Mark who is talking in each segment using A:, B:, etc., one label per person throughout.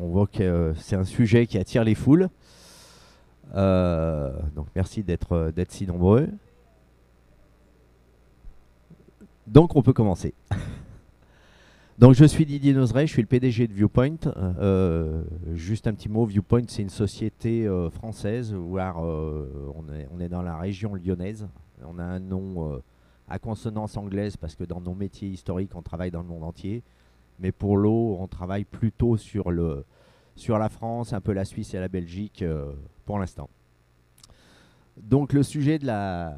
A: On voit que c'est un sujet qui attire les foules. Donc merci d'être si nombreux. Donc on peut commencer. Donc je suis Didier Nozeret, je suis le PDG de Viewpoint. Juste un petit mot, Viewpoint c'est une société française où on est dans la région lyonnaise. On a un nom à consonance anglaise parce que dans nos métiers historiques on travaille dans le monde entier. Mais pour l'eau on travaille plutôt sur la France, un peu la Suisse et la Belgique pour l'instant. Donc le sujet de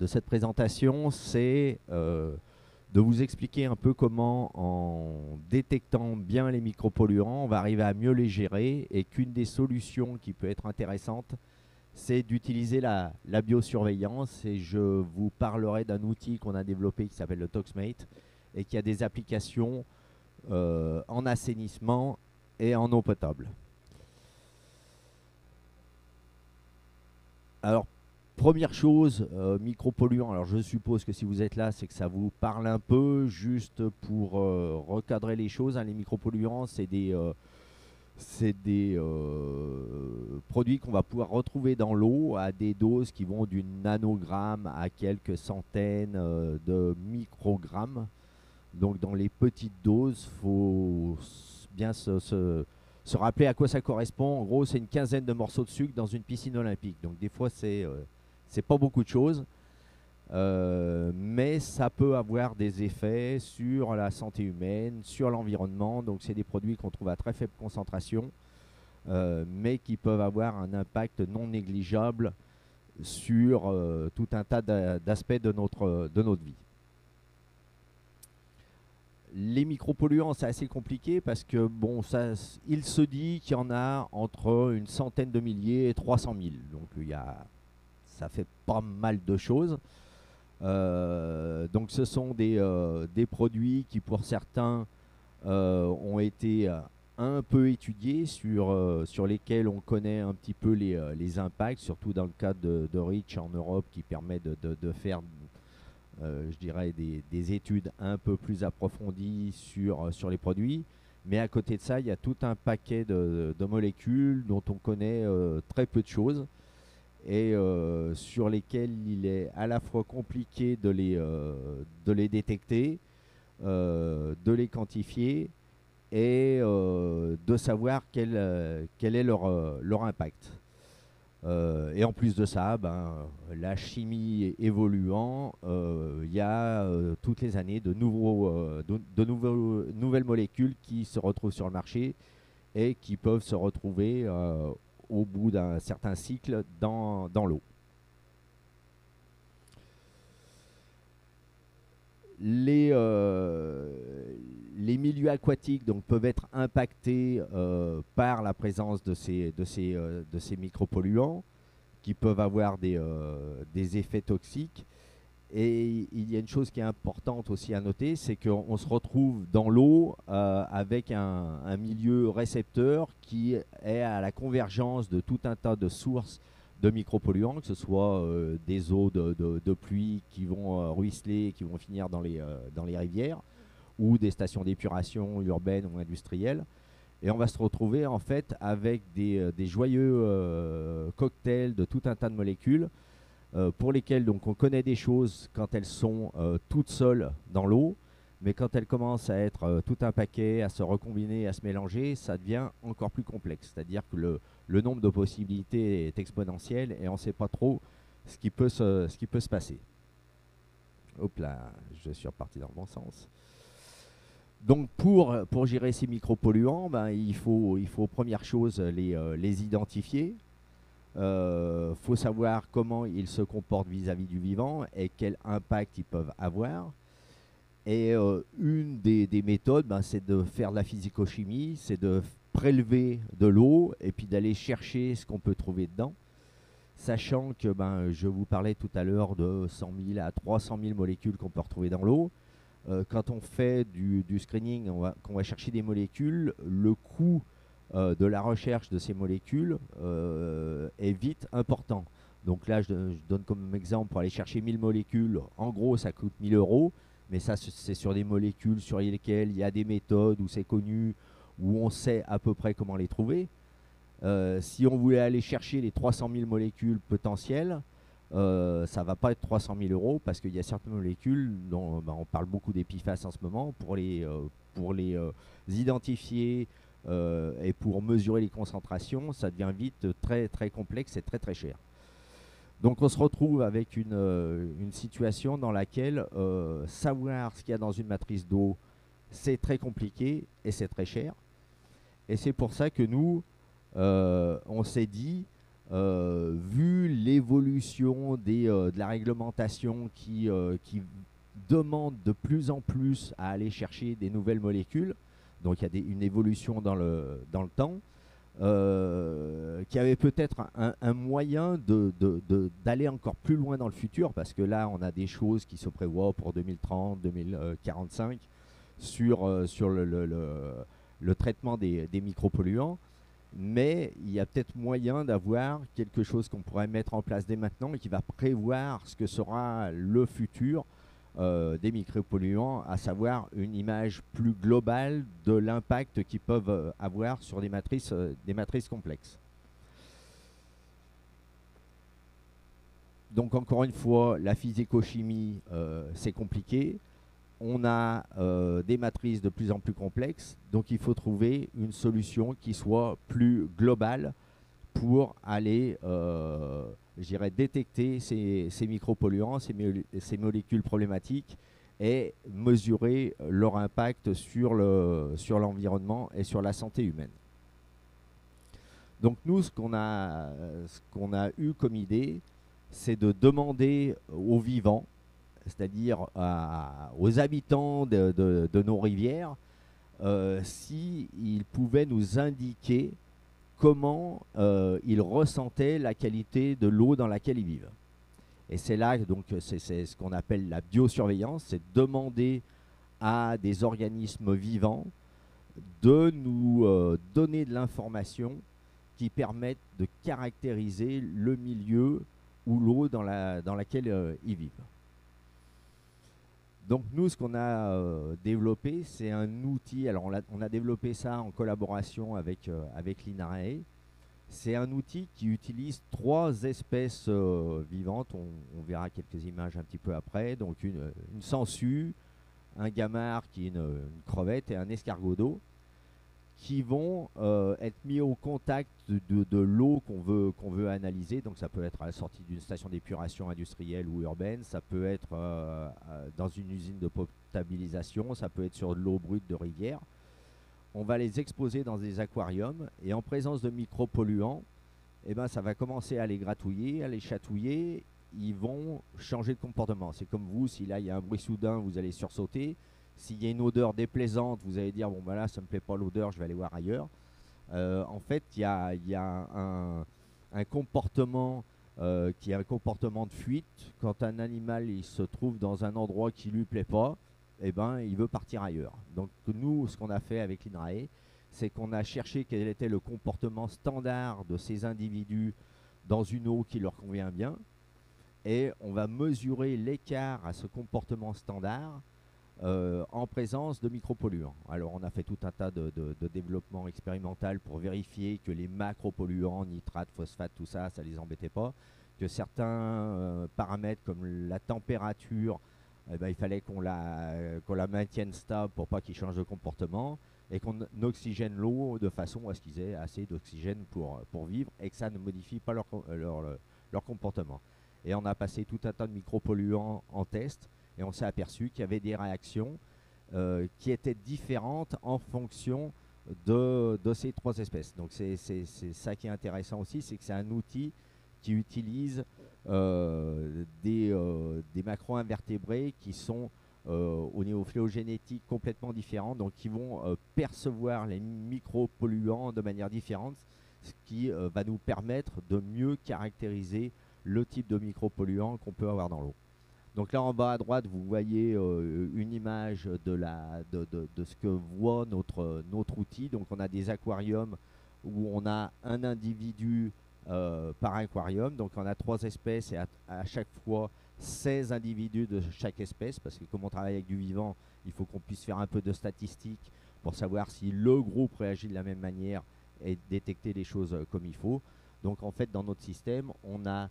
A: cette présentation, c'est de vous expliquer un peu comment, en détectant bien les micropolluants, on va arriver à mieux les gérer et qu'une des solutions qui peut être intéressante, c'est d'utiliser la biosurveillance. Et je vous parlerai d'un outil qu'on a développé qui s'appelle le ToxMate et qui a des applications en assainissement et en eau potable. Alors, première chose, micropolluants. Alors, je suppose que si vous êtes là, c'est que ça vous parle un peu. Juste pour recadrer les choses, hein, les micropolluants, c'est des produits qu'on va pouvoir retrouver dans l'eau à des doses qui vont du nanogramme à quelques centaines de microgrammes. Donc, dans les petites doses, il faut bien se rappeler à quoi ça correspond. En gros, c'est une quinzaine de morceaux de sucre dans une piscine olympique. Donc des fois, c'est pas beaucoup de choses, mais ça peut avoir des effets sur la santé humaine, sur l'environnement. Donc c'est des produits qu'on trouve à très faible concentration, mais qui peuvent avoir un impact non négligeable sur tout un tas d'aspects de notre vie. Les micropolluants, c'est assez compliqué parce que bon, il se dit qu'il y en a entre une centaine de milliers et 300 000. Donc ça fait pas mal de choses. Donc ce sont des produits qui pour certains ont été un peu étudiés, sur lesquels on connaît un petit peu les impacts, surtout dans le cadre de REACH en Europe qui permet de faire je dirais, des études un peu plus approfondies sur les produits. Mais à côté de ça, il y a tout un paquet de molécules dont on connaît très peu de choses et sur lesquelles il est à la fois compliqué de les détecter, de les quantifier et de savoir quel est leur impact. Et en plus de ça, la chimie évoluant, il y a toutes les années de nouvelles molécules qui se retrouvent sur le marché et qui peuvent se retrouver au bout d'un certain cycle dans l'eau. Les milieux aquatiques donc, peuvent être impactés par la présence de ces micropolluants qui peuvent avoir des effets toxiques. Et il y a une chose qui est importante aussi à noter, c'est qu'on se retrouve dans l'eau avec un milieu récepteur qui est à la convergence de tout un tas de sources de micropolluants, que ce soit des eaux de pluie qui vont ruisseler, qui vont finir dans les rivières, ou des stations d'épuration urbaines ou industrielles. Et on va se retrouver en fait avec des joyeux cocktails de tout un tas de molécules pour lesquelles donc, on connaît des choses quand elles sont toutes seules dans l'eau, mais quand elles commencent à être tout un paquet, à se recombiner, à se mélanger, ça devient encore plus complexe. C'est-à-dire que le nombre de possibilités est exponentiel et on ne sait pas trop ce qui peut se passer. Hop là, je suis reparti dans le bon sens. Donc pour gérer ces micropolluants, il faut première chose les identifier. Faut savoir comment ils se comportent vis-à-vis du vivant et quel impact ils peuvent avoir. Et une des méthodes, c'est de faire de la physico-chimie, c'est de prélever de l'eau et puis d'aller chercher ce qu'on peut trouver dedans. Sachant que je vous parlais tout à l'heure de 100 000 à 300 000 molécules qu'on peut retrouver dans l'eau. Quand on fait du screening, qu'on va chercher des molécules, le coût de la recherche de ces molécules est vite important. Donc là, je donne comme exemple, pour aller chercher 1000 molécules, en gros, ça coûte 1000 euros, mais ça, c'est sur des molécules sur lesquelles il y a des méthodes où c'est connu, où on sait à peu près comment les trouver. Si on voulait aller chercher les 300 000 molécules potentielles, ça ne va pas être 300 000 euros parce qu'il y a certaines molécules dont on parle beaucoup d'EPIPHAS en ce moment, pour les identifier et pour mesurer les concentrations, ça devient vite très très complexe et très très cher. Donc on se retrouve avec une situation dans laquelle savoir ce qu'il y a dans une matrice d'eau, c'est très compliqué et c'est très cher. Et c'est pour ça que nous, on s'est dit, vu l'évolution de la réglementation qui demande de plus en plus à aller chercher des nouvelles molécules, donc il y a une évolution dans le temps, qu'il y avait peut-être un moyen d'aller encore plus loin dans le futur, parce que là, on a des choses qui se prévoient pour 2030, 2045 sur le traitement des micropolluants. Mais il y a peut-être moyen d'avoir quelque chose qu'on pourrait mettre en place dès maintenant et qui va prévoir ce que sera le futur des micropolluants, à savoir une image plus globale de l'impact qu'ils peuvent avoir sur des matrices complexes. Donc encore une fois, la physico-chimie, c'est compliqué. On a des matrices de plus en plus complexes, donc il faut trouver une solution qui soit plus globale pour aller, je dirais, détecter ces micropolluants, ces molécules problématiques, et mesurer leur impact sur l'environnement et sur la santé humaine. Donc nous, ce qu'on a eu comme idée, c'est de demander aux vivants, c'est-à-dire aux habitants de nos rivières, s'ils pouvaient nous indiquer comment ils ressentaient la qualité de l'eau dans laquelle ils vivent. Et c'est là, donc, c'est ce qu'on appelle la biosurveillance, c'est demander à des organismes vivants de nous donner de l'information qui permettent de caractériser le milieu ou l'eau dans laquelle ils vivent. Donc nous, ce qu'on a développé, c'est un outil. Alors on a développé ça en collaboration avec l'INRAE. C'est un outil qui utilise 3 espèces vivantes. On verra quelques images un petit peu après. Donc une sangsue, un gamard qui est une crevette et un escargot d'eau, qui vont être mis au contact de l'eau qu'on veut analyser. Donc ça peut être à la sortie d'une station d'épuration industrielle ou urbaine, ça peut être dans une usine de potabilisation, ça peut être sur de l'eau brute de rivière. On va les exposer dans des aquariums, et en présence de micropolluants, eh ben, ça va commencer à les gratouiller, à les chatouiller. Ils vont changer de comportement. C'est comme vous, si là il y a un bruit soudain, vous allez sursauter. S'il y a une odeur déplaisante, vous allez dire bon ben là ça me plaît pas l'odeur, je vais aller voir ailleurs. En fait, il y a un comportement qui est un comportement de fuite. Quand un animal il se trouve dans un endroit qui lui plaît pas, eh ben il veut partir ailleurs. Donc nous, ce qu'on a fait avec l'INRAE, c'est qu'on a cherché quel était le comportement standard de ces individus dans une eau qui leur convient bien, et on va mesurer l'écart à ce comportement standard en présence de micropolluants. Alors on a fait tout un tas de développement expérimental pour vérifier que les macropolluants, nitrates, phosphates, tout ça, ça les embêtait pas, que certains paramètres comme la température, eh ben, il fallait qu'on la maintienne stable pour pas qu'ils changent de comportement, et qu'on oxygène l'eau de façon à ce qu'ils aient assez d'oxygène pour vivre, et que ça ne modifie pas leur comportement. Et on a passé tout un tas de micropolluants en test, et on s'est aperçu qu'il y avait des réactions qui étaient différentes en fonction de ces 3 espèces. Donc c'est ça qui est intéressant aussi, c'est que c'est un outil qui utilise des macro-invertébrés qui sont au niveau phylogénétique complètement différents, donc qui vont percevoir les micropolluants de manière différente, ce qui va nous permettre de mieux caractériser le type de micropolluant qu'on peut avoir dans l'eau. Donc là en bas à droite, vous voyez une image de ce que voit notre outil. Donc on a des aquariums où on a un individu par aquarium. Donc on a 3 espèces, et à chaque fois 16 individus de chaque espèce, parce que comme on travaille avec du vivant, il faut qu'on puisse faire un peu de statistiques pour savoir si le groupe réagit de la même manière et détecter les choses comme il faut. Donc en fait, dans notre système, on a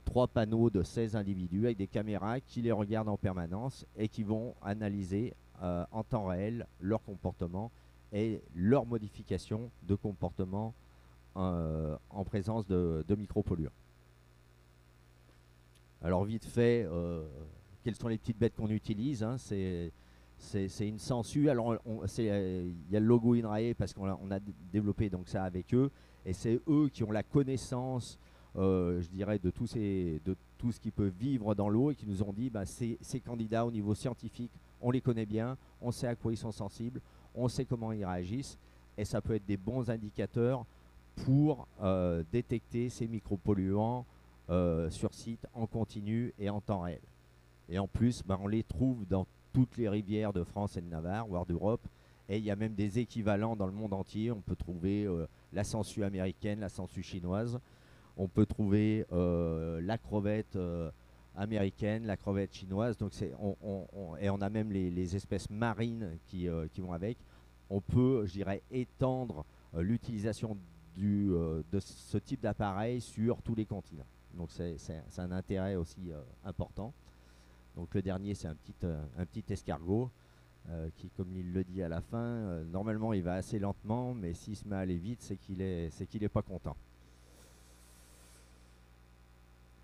A: 3 panneaux de 16 individus avec des caméras qui les regardent en permanence et qui vont analyser en temps réel leur comportement et leur modification de comportement en présence de micropolluants. Alors vite fait, quelles sont les petites bêtes qu'on utilise, hein, c'est une sangsue. Alors il y a le logo INRAE parce qu'on a développé donc ça avec eux, et c'est eux qui ont la connaissance, je dirais, de tout ce qui peut vivre dans l'eau, et qui nous ont dit bah, ces candidats au niveau scientifique, on les connaît bien, on sait à quoi ils sont sensibles, on sait comment ils réagissent, et ça peut être des bons indicateurs pour détecter ces micropolluants sur site en continu et en temps réel. Et en plus, bah, on les trouve dans toutes les rivières de France et de Navarre, voire d'Europe. Et il y a même des équivalents dans le monde entier. On peut trouver la sangsue américaine, la sangsue chinoise. On peut trouver la crevette américaine, la crevette chinoise. Donc et on a même les espèces marines qui vont avec. On peut, je dirais, étendre l'utilisation de ce type d'appareil sur tous les continents. Donc c'est un intérêt aussi important. Donc le dernier, c'est un petit escargot qui, comme il le dit à la fin, normalement il va assez lentement, mais s'il se met à aller vite, c'est qu'il est pas content.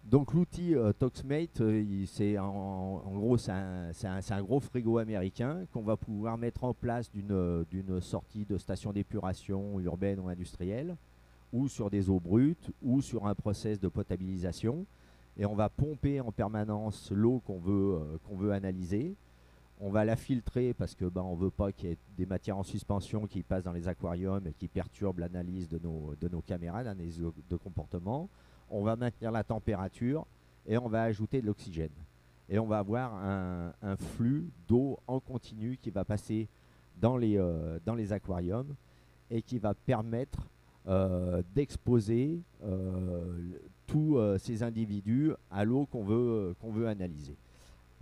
A: Donc l'outil Toxmate, en gros c'est un gros frigo américain qu'on va pouvoir mettre en place d'une sortie de station d'épuration urbaine ou industrielle, ou sur des eaux brutes, ou sur un process de potabilisation. Et on va pomper en permanence l'eau qu'on veut analyser. On va la filtrer parce que on ne veut pas qu'il y ait des matières en suspension qui passent dans les aquariums et qui perturbent l'analyse de nos caméras, l'analyse de comportement. On va maintenir la température et on va ajouter de l'oxygène. Et on va avoir un flux d'eau en continu qui va passer dans les aquariums et qui va permettre d'exposer tous ces individus à l'eau qu'on veut analyser.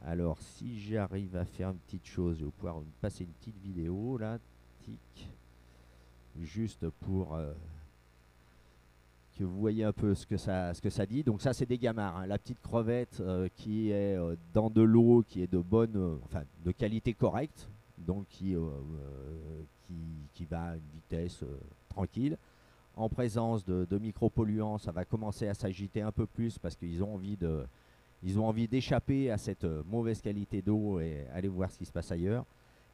A: Alors si j'arrive à faire une petite chose, je vais pouvoir passer une petite vidéo là, tic, juste pour que vous voyez un peu ce que ça dit. Donc ça c'est des gamarres, hein. La petite crevette qui est dans de l'eau qui est de qualité correcte, donc qui va à une vitesse tranquille. En présence de micropolluants, ça va commencer à s'agiter un peu plus parce qu'ils ont envie d'échapper à cette mauvaise qualité d'eau et aller voir ce qui se passe ailleurs.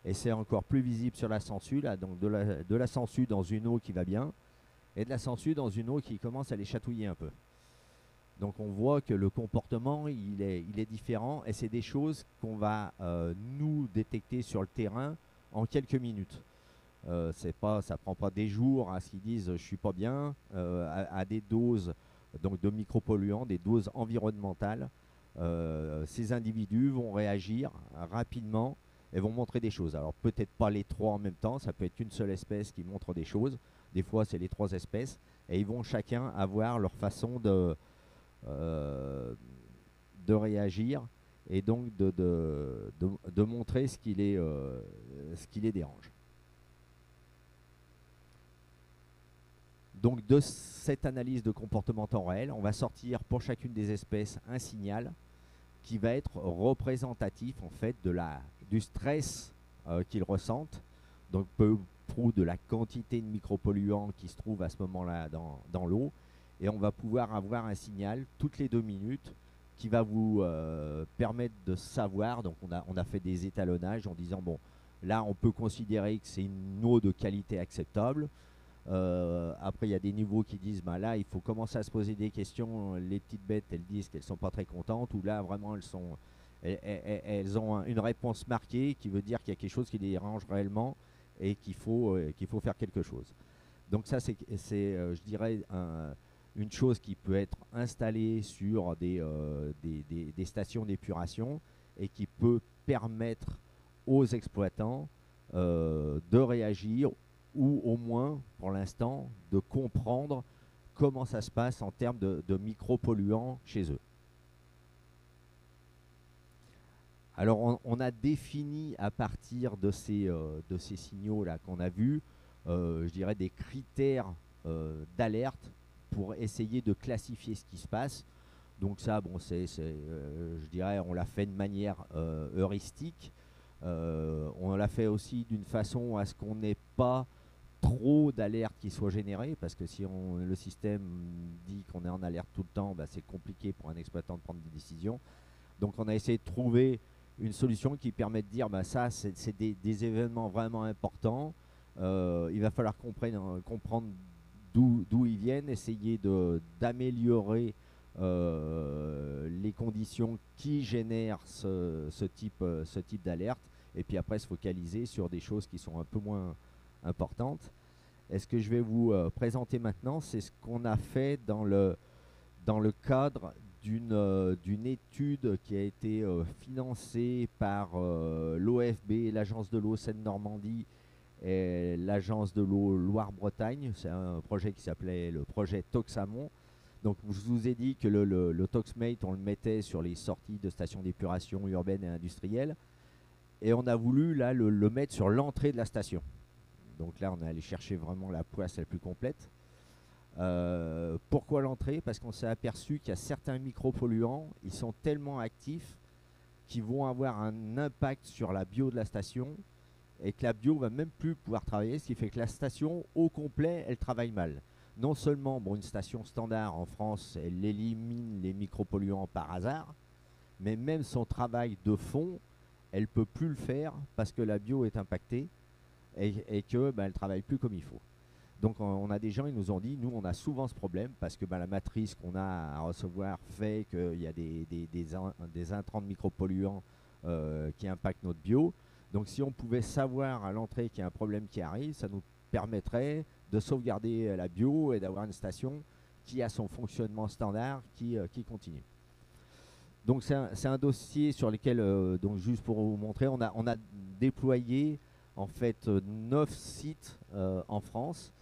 A: Et c'est encore plus visible sur la sangsue, là, donc de la sangsue dans une eau qui va bien, et de la sangsue dans une eau qui commence à les chatouiller un peu. Donc on voit que le comportement, il est différent, et c'est des choses qu'on va nous détecter sur le terrain en quelques minutes. Ça prend pas des jours à ce qu'ils disent je suis pas bien, à des doses donc de micropolluants, des doses environnementales. Ces individus vont réagir rapidement et vont montrer des choses. Alors peut-être pas les 3 en même temps, ça peut être une seule espèce qui montre des choses. Des fois c'est les 3 espèces, et ils vont chacun avoir leur façon de réagir, et donc de montrer ce qui les dérange. Donc de cette analyse de comportement en temps réel, on va sortir pour chacune des espèces un signal qui va être représentatif en fait du stress qu'ils ressentent, donc peu ou prou de la quantité de micropolluants qui se trouvent à ce moment-là dans l'eau. Et on va pouvoir avoir un signal toutes les 2 minutes qui va vous permettre de savoir. Donc on a fait des étalonnages en disant bon, là on peut considérer que c'est une eau de qualité acceptable. Après il y a des niveaux qui disent là il faut commencer à se poser des questions, les petites bêtes elles disent qu'elles sont pas très contentes, ou là vraiment elles ont une réponse marquée qui veut dire qu'il y a quelque chose qui les dérange réellement et qu'il faut faire quelque chose. Donc ça c'est je dirais une chose qui peut être installée sur des stations d'épuration et qui peut permettre aux exploitants de réagir, ou au moins, pour l'instant, de comprendre comment ça se passe en termes de micropolluants chez eux. Alors on a défini à partir de ces signaux-là qu'on a vus, je dirais des critères d'alerte pour essayer de classifier ce qui se passe. Donc ça, bon, je dirais, on l'a fait de manière heuristique. On l'a fait aussi d'une façon à ce qu'on n'ait pas trop d'alertes qui soient générées, parce que si le système dit qu'on est en alerte tout le temps, bah, c'est compliqué pour un exploitant de prendre des décisions. Donc on a essayé de trouver une solution qui permet de dire, bah, ça, c'est des événements vraiment importants. Il va falloir comprendre d'où ils viennent, essayer d'améliorer les conditions qui génèrent ce type d'alerte, et puis après se focaliser sur des choses qui sont un peu moins importantes. Et ce que je vais vous présenter maintenant, c'est ce qu'on a fait dans le cadre d'une étude qui a été financée par l'OFB, l'Agence de l'eau Seine-Normandie et l'Agence de l'eau Loire-Bretagne. C'est un projet qui s'appelait le projet Toxamont. Donc je vous ai dit que le Toxmate, on le mettait sur les sorties de stations d'épuration urbaines et industrielles. Et on a voulu là le mettre sur l'entrée de la station. Donc là, on est allé chercher vraiment la poisse la plus complète. Pourquoi l'entrée? Parce qu'on s'est aperçu qu'il y a certains micropolluants, ils sont tellement actifs qu'ils vont avoir un impact sur la bio de la station, et que la bio va même plus pouvoir travailler, ce qui fait que la station au complet, elle travaille mal. Non seulement, bon, une station standard en France, elle élimine les micropolluants par hasard, mais même son travail de fond, elle ne peut plus le faire parce que la bio est impactée et que elle ne travaille plus comme il faut. Donc on a des gens, ils nous ont dit, nous on a souvent ce problème parce que la matrice qu'on a à recevoir fait qu'il y a des intrants de micropolluants qui impactent notre bio. Donc si on pouvait savoir à l'entrée qu'il y a un problème qui arrive, ça nous permettrait de sauvegarder la bio et d'avoir une station qui a son fonctionnement standard qui continue. Donc c'est un dossier sur lequel, donc juste pour vous montrer, on a déployé en fait 9 sites en France,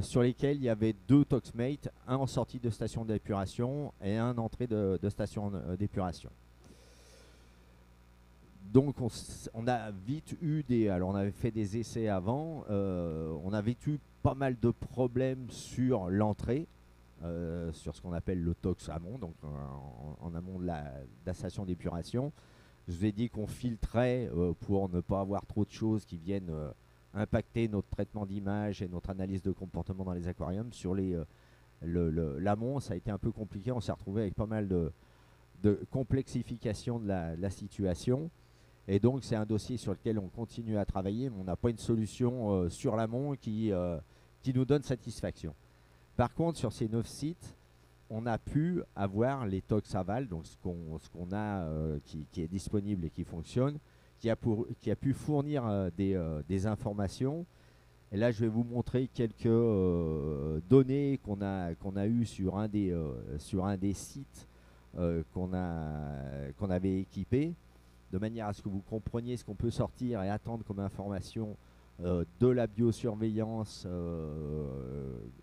A: sur lesquels il y avait 2 Toxmate, un en sortie de station d'épuration et un en entrée de station d'épuration. Donc on a vite eu alors on avait fait des essais avant, on avait eu pas mal de problèmes sur l'entrée, sur ce qu'on appelle le tox amont, donc en amont de la station d'épuration. Je vous ai dit qu'on filtrait pour ne pas avoir trop de choses qui viennent impacter notre traitement d'image et notre analyse de comportement dans les aquariums. Sur l'amont, ça a été un peu compliqué, on s'est retrouvé avec pas mal de complexification de la situation. Et donc c'est un dossier sur lequel on continue à travailler, mais on n'a pas une solution sur l'amont qui nous donne satisfaction. Par contre, sur ces 9 sites, on a pu avoir les tox aval, donc ce qu'on a qui est disponible et qui fonctionne, qui a pu fournir des informations. Et là, je vais vous montrer quelques données qu'on a eues sur un des sites qu'on avait équipé, de manière à ce que vous compreniez ce qu'on peut sortir et attendre comme information de la biosurveillance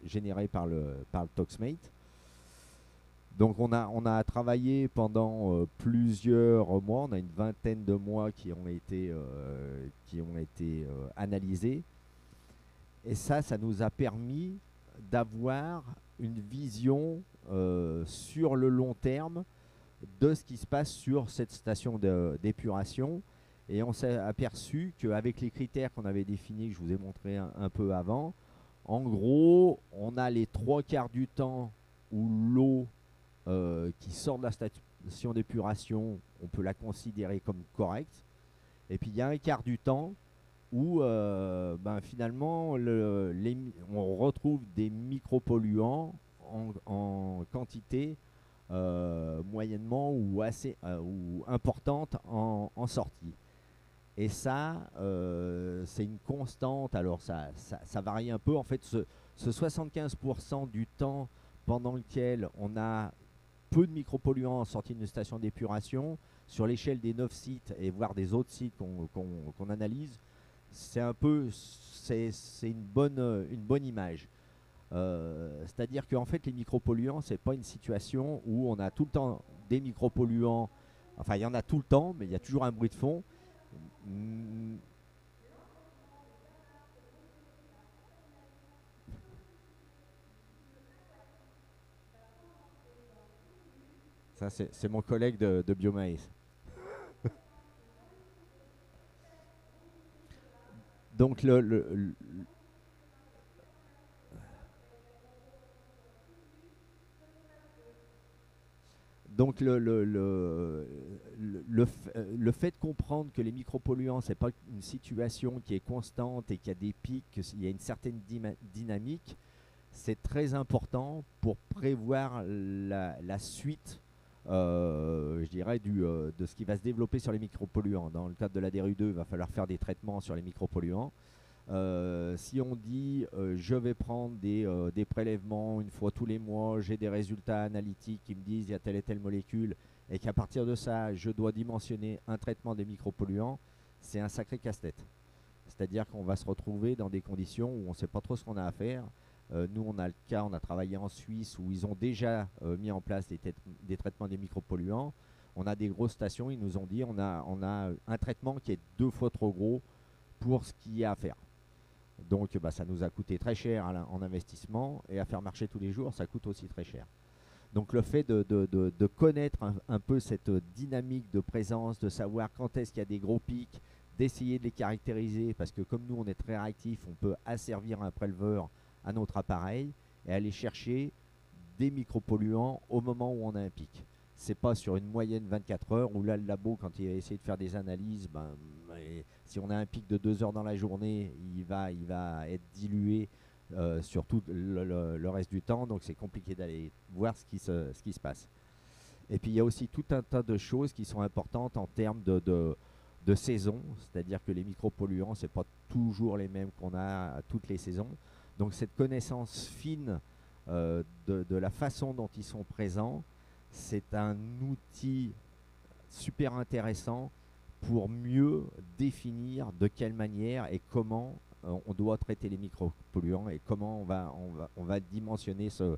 A: générée par le Toxmate. Donc on a travaillé pendant plusieurs mois, on a une vingtaine de mois qui ont été analysés. Et ça nous a permis d'avoir une vision sur le long terme de ce qui se passe sur cette station d'épuration. Et on s'est aperçu qu'avec les critères qu'on avait définis, que je vous ai montré un peu avant, en gros, on a les 3/4 du temps où l'eau qui sort de la station d'épuration, on peut la considérer comme correcte. Et puis il y a un quart du temps où finalement on retrouve des micropolluants en quantité moyennement ou assez ou importante en sortie. Et ça, c'est une constante. Alors ça varie un peu. En fait, ce 75% du temps pendant lequel on a peu de micropolluants en sortie d'une station d'épuration, sur l'échelle des 9 sites et voire des autres sites qu'on analyse, c'est une bonne image. C'est-à-dire qu'en fait, les micropolluants, c'est pas une situation où on a tout le temps des micropolluants Enfin, il y en a tout le temps, mais il y a toujours un bruit de fond. Mm, Ça, c'est mon collègue de Biomaïs. Donc, donc le fait de comprendre que les micropolluants, c'est pas une situation qui est constante et qu'il y a des pics, qu'il y a une certaine dynamique, c'est très important pour prévoir la suite, je dirais, de ce qui va se développer sur les micropolluants. Dans le cadre de la DRU2, il va falloir faire des traitements sur les micropolluants. Si on dit je vais prendre des prélèvements une fois tous les mois, j'ai des résultats analytiques qui me disent il y a telle et telle molécule, et qu'à partir de ça, je dois dimensionner un traitement des micropolluants, c'est un sacré casse-tête. C'est-à-dire qu'on va se retrouver dans des conditions où on ne sait pas trop ce qu'on a à faire. Nous, on a le cas, on a travaillé en Suisse où ils ont déjà mis en place des traitements des micropolluants. On a des grosses stations, ils nous ont dit on a un traitement qui est 2 fois trop gros pour ce qu'il y a à faire. Donc bah, ça nous a coûté très cher en investissement, et à faire marcher tous les jours, ça coûte aussi très cher. Donc le fait de connaître un peu cette dynamique de présence, de savoir quand est-ce qu'il y a des gros pics, d'essayer de les caractériser, parce que comme nous on est très réactifs, on peut asservir un préleveur à notre appareil et aller chercher des micropolluants au moment où on a un pic. C'est pas sur une moyenne 24 heures où là le labo, quand il va essayer de faire des analyses, ben, si on a un pic de 2 heures dans la journée, il va être dilué sur tout le reste du temps, donc c'est compliqué d'aller voir ce qui se passe. Et puis il y a aussi tout un tas de choses qui sont importantes en termes de saison, c'est-à-dire que les micropolluants, c'est pas toujours les mêmes qu'on a à toutes les saisons. Donc cette connaissance fine de la façon dont ils sont présents, c'est un outil super intéressant pour mieux définir de quelle manière et comment on doit traiter les micropolluants et comment on va dimensionner ce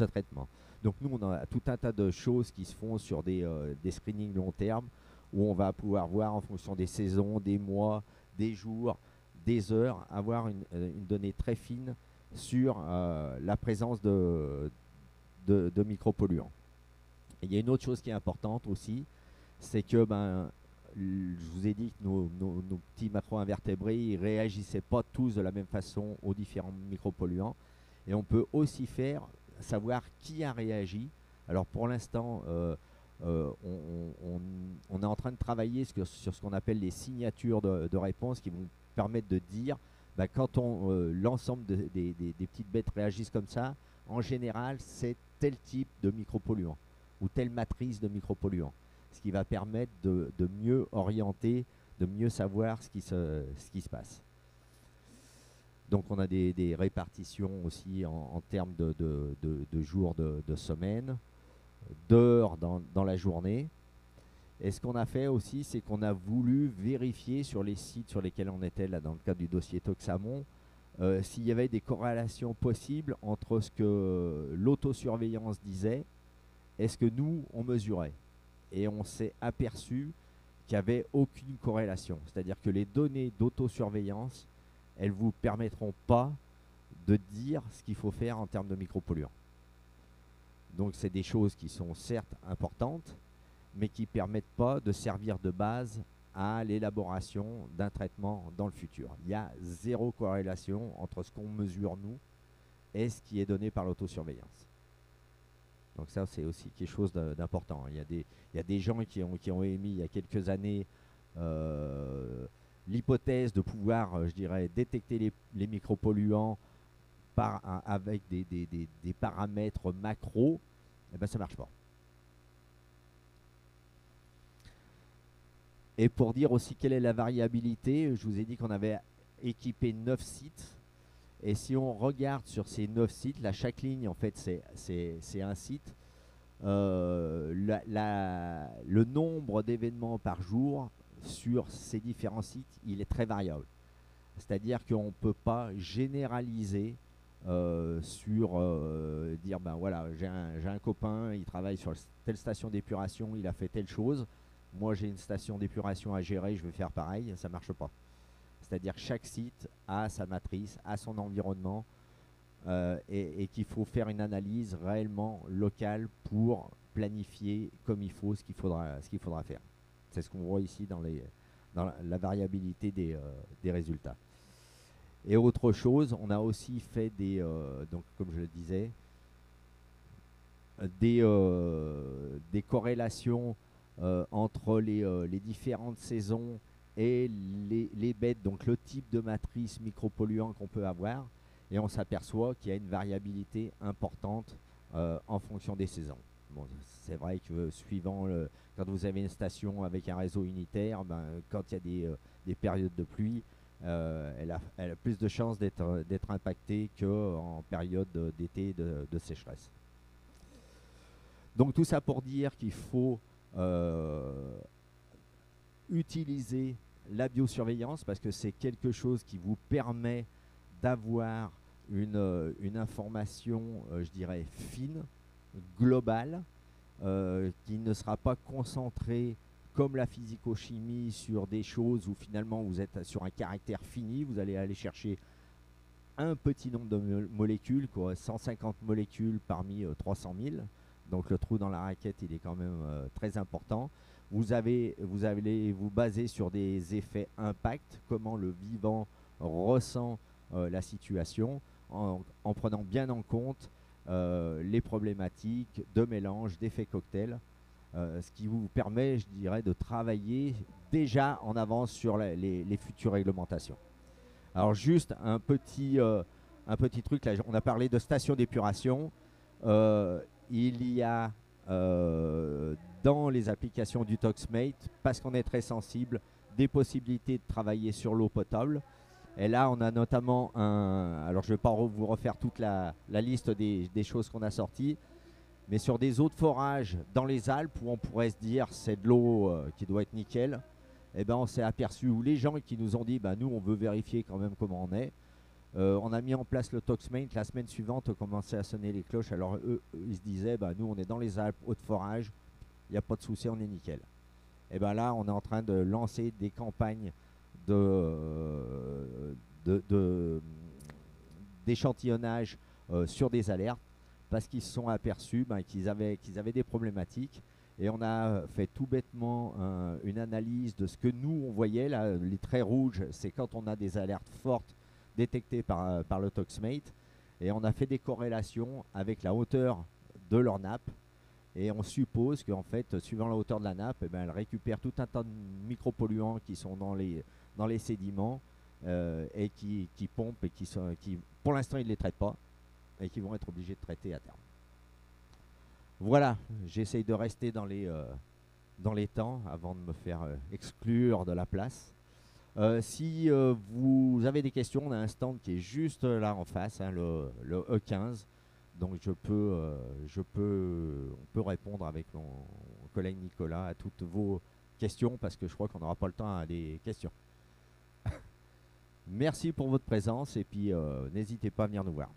A: traitement. Donc nous, on a tout un tas de choses qui se font sur des screenings long terme où on va pouvoir voir en fonction des saisons, des mois, des jours, des heures, avoir une donnée très fine sur la présence de micropolluants. Et il y a une autre chose qui est importante aussi, c'est que je vous ai dit que nos petits macro-invertébrés, ils réagissaient pas tous de la même façon aux différents micropolluants. Et on peut aussi savoir qui a réagi. Alors pour l'instant, on est en train de travailler sur ce qu'on appelle les signatures de réponse qui vont permettre de dire quand l'ensemble des petites bêtes réagissent comme ça, en général, c'est tel type de micropolluant ou telle matrice de micropolluants. Ce qui va permettre de mieux orienter, de mieux savoir ce qui se passe. Donc on a des répartitions aussi en termes de jours de semaine, d'heures dans la journée. Et ce qu'on a fait aussi, c'est qu'on a voulu vérifier sur les sites sur lesquels on était, là, dans le cadre du dossier Toxamon, s'il y avait des corrélations possibles entre ce que l'autosurveillance disait et ce que nous, on mesurait. Et on s'est aperçu qu'il n'y avait aucune corrélation. C'est-à-dire que les données d'autosurveillance, elles ne vous permettront pas de dire ce qu'il faut faire en termes de micropolluants. Donc c'est des choses qui sont certes importantes, mais qui ne permettent pas de servir de base à l'élaboration d'un traitement dans le futur. Il y a zéro corrélation entre ce qu'on mesure nous et ce qui est donné par l'autosurveillance. Donc ça, c'est aussi quelque chose d'important. Il y a des gens qui ont émis il y a quelques années l'hypothèse de pouvoir, je dirais, détecter les micropolluants avec des paramètres macro. Eh bien, ça ne marche pas. Et pour dire aussi quelle est la variabilité, je vous ai dit qu'on avait équipé 9 sites. Et si on regarde sur ces 9 sites, là, chaque ligne, en fait, c'est un site. Le nombre d'événements par jour sur ces différents sites, il est très variable. C'est-à-dire qu'on ne peut pas généraliser sur dire voilà, j'ai un copain, il travaille sur telle station d'épuration, il a fait telle chose. moi j'ai une station d'épuration à gérer, je vais faire pareil, ça ne marche pas. C'est-à-dire que chaque site a sa matrice, a son environnement, et qu'il faut faire une analyse réellement locale pour planifier comme il faut ce qu'il faudra faire. C'est ce qu'on voit ici dans la variabilité des résultats. Et autre chose, on a aussi fait donc comme je le disais, des corrélations entre les différentes saisons et les bêtes, donc le type de matrice micropolluant qu'on peut avoir. Et on s'aperçoit qu'il y a une variabilité importante en fonction des saisons. Bon, c'est vrai que quand vous avez une station avec un réseau unitaire, ben, quand il y a des périodes de pluie, elle a plus de chances d'être impactée qu'en période d'été de sécheresse. Donc tout ça pour dire qu'il faut utiliser la biosurveillance parce que c'est quelque chose qui vous permet d'avoir une information, je dirais, fine, globale, qui ne sera pas concentrée comme la physico-chimie sur des choses où finalement vous êtes sur un caractère fini, vous allez aller chercher un petit nombre de molécules, quoi, 150 molécules parmi 300 000. Donc le trou dans la raquette, il est quand même très important. Vous allez vous baser sur des effets impact, comment le vivant ressent la situation, en prenant bien en compte les problématiques de mélange, d'effets cocktails, ce qui vous permet, je dirais, de travailler déjà en avance sur les futures réglementations. Alors juste un petit truc, là, on a parlé de station d'épuration. Il y a dans les applications du ToxMate, parce qu'on est très sensible, des possibilités de travailler sur l'eau potable. Et là, on a notamment alors je ne vais pas vous refaire toute la liste des choses qu'on a sorties, mais sur des eaux de forage dans les Alpes, où on pourrait se dire c'est de l'eau qui doit être nickel, eh ben, on s'est aperçu, ou les gens qui nous ont dit nous on veut vérifier quand même comment on est, on a mis en place le ToxMate. La semaine suivante, on commençait à sonner les cloches. Alors eux, ils se disaient, nous on est dans les Alpes, eau de forage, il n'y a pas de souci, on est nickel. Et bien là, on est en train de lancer des campagnes d'échantillonnage sur des alertes, parce qu'ils se sont aperçus qu'ils avaient des problématiques. Et on a fait tout bêtement une analyse de ce que nous on voyait. Là, les traits rouges, c'est quand on a des alertes fortes détectées par le ToxMate. Et on a fait des corrélations avec la hauteur de leur nappe. Et on suppose qu'en fait, suivant la hauteur de la nappe, elle récupère tout un tas de micropolluants qui sont dans les sédiments et qui pompent et qui pour l'instant, ils ne les traitent pas et qui vont être obligés de traiter à terme. Voilà, j'essaye de rester dans les temps avant de me faire exclure de la place. Si vous avez des questions, on a un stand qui est juste là en face, le E15. Donc on peut répondre avec mon collègue Nicolas à toutes vos questions, parce que je crois qu'on n'aura pas le temps à des questions. Merci pour votre présence et puis n'hésitez pas à venir nous voir.